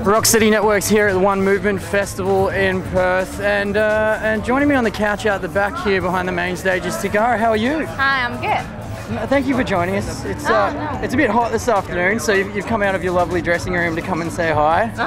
Rock City Network's here at the One Movement Festival in Perth, and joining me on the couch out the back here behind the main stage is Tigarah. How are you? Hi, I'm good. Thank you for joining us. It's a bit hot this afternoon, so you've come out of your lovely dressing room to come and say hi. No.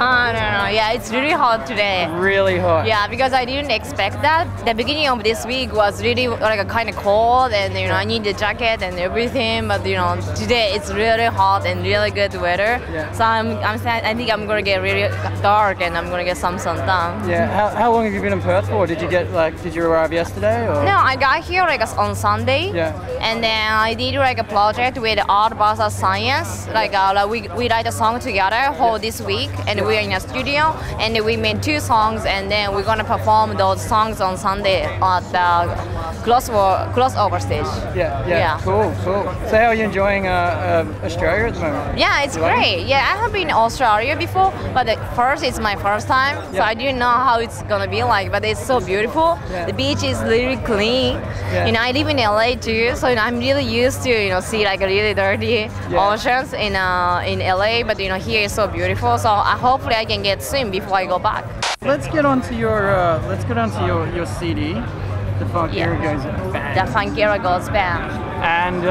Yeah, it's really hot today. Really hot. Yeah, because I didn't expect that. The beginning of this week was really like a kind of cold, and I need the jacket and everything. But today it's really hot and really good weather. Yeah. So I think I'm gonna get really dark and I'm gonna get some sun down. Yeah. How long have you been in Perth for? Did you arrive yesterday or? No, I got here on Sunday. Yeah. And then I did a project with Art versus Science. We write a song together this week, and we are in a studio, and we made 2 songs, and then we're gonna perform those songs on Sunday at the crossover stage. Yeah. Cool. So how are you enjoying Australia at the moment? Yeah, it's great. Yeah, I have been in Australia before, but it's my first time, so I didn't know how it's gonna be like. But it's so beautiful. Yeah. The beach is really clean. Yeah. I live in LA too, so I'm really used to see really dirty oceans in LA, but here is so beautiful. So hopefully I can get swim before I go back. Let's get onto your your CD, the Funkeira Goes BANG. The Funkeira Goes BANG. And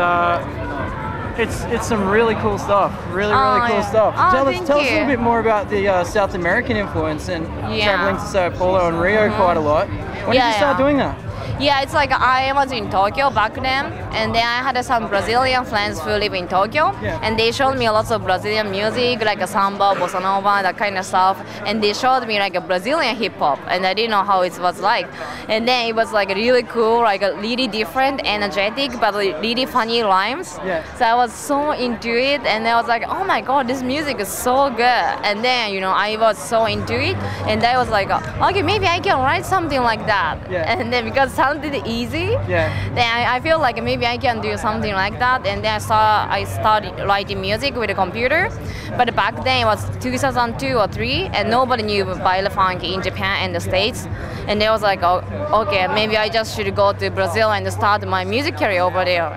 it's some really cool stuff. Really cool stuff. Tell us a little bit more about the South American influence and traveling to Sao Paulo and Rio quite a lot. When did you start doing that? Yeah, it's like I was in Tokyo back then, and then I had some Brazilian friends who live in Tokyo, and they showed me lots of Brazilian music, like a samba, bossa nova, that kind of stuff, and they showed me a Brazilian hip hop, and I didn't know how it was like. And then it was really cool, really different, energetic, but really funny rhymes. Yeah. So I was so into it, and I was like, oh my god, this music is so good. And then I was so into it, and I was like, okay, maybe I can write something like that. Yeah. And then because it sounded easy, then I feel like maybe I can do something like that. And then I started writing music with a computer. But back then it was 2002 or 3, and nobody knew Baile Funk in Japan and the States. And they was like, oh, okay, maybe I just should go to Brazil and start my music career over there.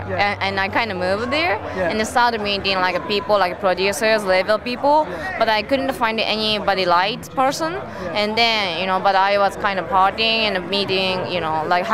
And I kind of moved there and started meeting people, producers, label people. But I couldn't find anybody right person. And then, but I was kind of partying and meeting,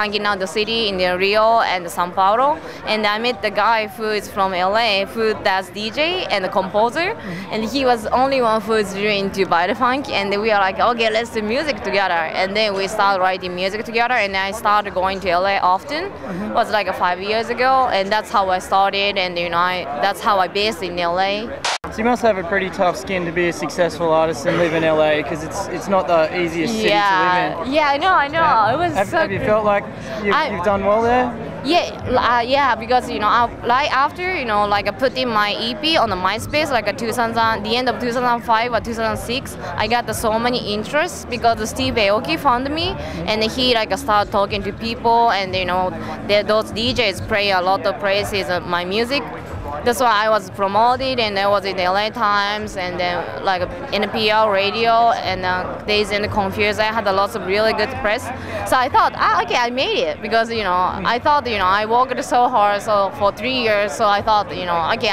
hanging out the city in the Rio and São Paulo. And I met the guy who is from LA who does DJ and a composer. And he was the only one who is really into Baile Funk. And we are like, okay, let's do music together. And then we started writing music together. And I started going to LA often. It was 5 years ago. And that's how I started. And that's how I based in LA. So you must have a pretty tough skin to be a successful artist and live in LA, because it's not the easiest city to live in. Yeah, I know. It was have you felt like you've done well there? Yeah, because after I put in my EP on the MySpace the end of 2005 or 2006, I got so many interests because Steve Aoki found me, and he started talking to people, and those DJs play a lot of praises of my music. That's why I was promoted, and I was in the LA Times, and then NPR radio, and Days and Confused. I had lots of really good press. So I thought, okay, I made it, because I thought I worked so hard for 3 years. So I thought okay,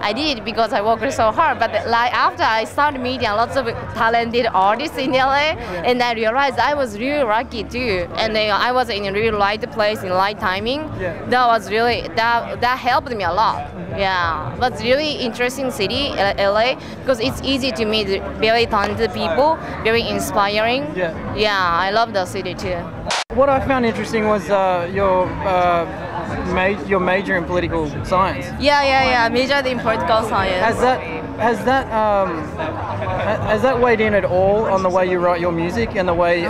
I did it because I worked so hard. But after I started meeting lots of talented artists in LA, and I realized I was really lucky too, and I was in a really right place in right timing. That was really that helped me a lot. Yeah, but it's really interesting city, LA, because it's easy to meet very talented people, very inspiring. Yeah, I love the city too. What I found interesting was your major in political science. Yeah, majored in political science. Has that weighed in at all on the way you write your music and the way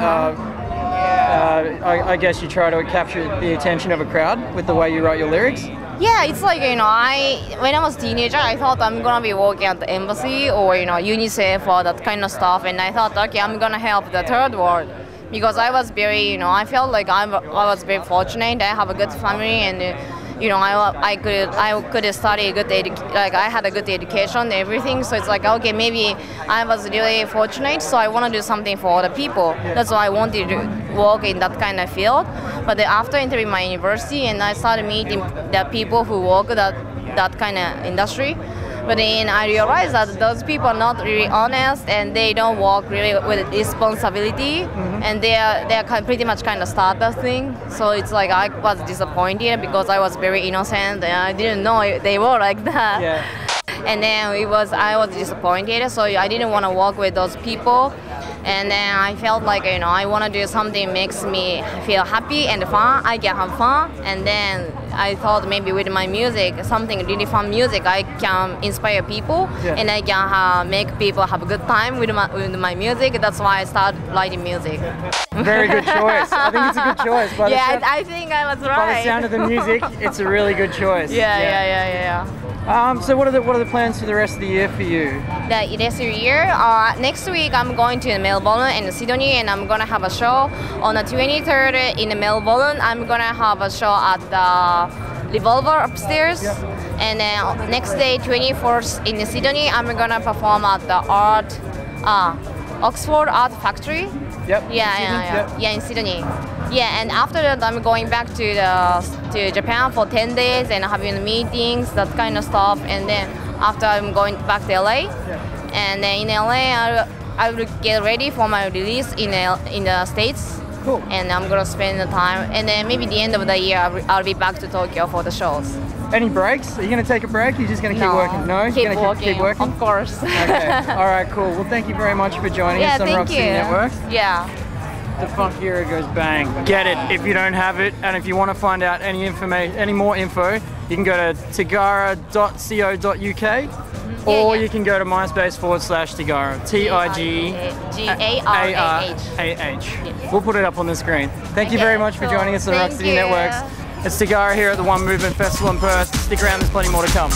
I guess you try to capture the attention of a crowd with the way you write your lyrics? Yeah, it's when I was a teenager, I thought I'm gonna be working at the embassy or UNICEF or that kind of stuff, and I thought, okay, I'm gonna help the third world, because I was very, I felt like I was very fortunate. I have a good family, and I could study good I had a good education and everything. So it's okay, maybe I was really fortunate. So I want to do something for other people. That's why I wanted to work in that kind of field. But after entering my university, and I started meeting the people who work that kind of industry. But then I realized that those people are not really honest and they don't work really with responsibility, and they're pretty much kind of status thing. So it's like I was disappointed because I was very innocent and I didn't know they were like that. Yeah. And then I was disappointed, so I didn't want to work with those people. And then I felt like, you know, I want to do something makes me feel happy and fun. I can have fun. And then I thought maybe with my music, something really fun music, I can inspire people, and I can make people have a good time with my music. That's why I started writing music. Very good choice. I think it's a good choice. I think I was right. By the sound of the music, it's a really good choice. Yeah. So what are the plans for the rest of the year for you? The rest of the year, next week I'm going to Melbourne and Sydney, and I'm gonna have a show on the 23rd in Melbourne. I'm gonna have a show at the Revolver upstairs, and then next day 24th in Sydney, I'm gonna perform at the Oxford Art Factory. In Sydney. Yeah, and after that I'm going back to Japan for 10 days and having meetings, that kind of stuff. And then after I'm going back to LA, and then in LA I will get ready for my release in the States. Cool. And I'm gonna spend the time, and then maybe the end of the year I'll be back to Tokyo for the shows. Any breaks? Are you going to take a break? Or are you just going to keep working? No? Keep working. Keep working? Of course. Okay. All right, cool. Well, thank you very much for joining us on Rock City Network. Yeah. The Funkeira Goes Bang. Get it if you don't have it, and if you want to find out any more info, you can go to tigarah.co.uk, or you can go to MySpace/Tigarah. Tigarah. We'll put it up on the screen. Thank you very much for joining us on Rock City Networks. It's Tigarah here at the One Movement Festival in Perth. Stick around, there's plenty more to come.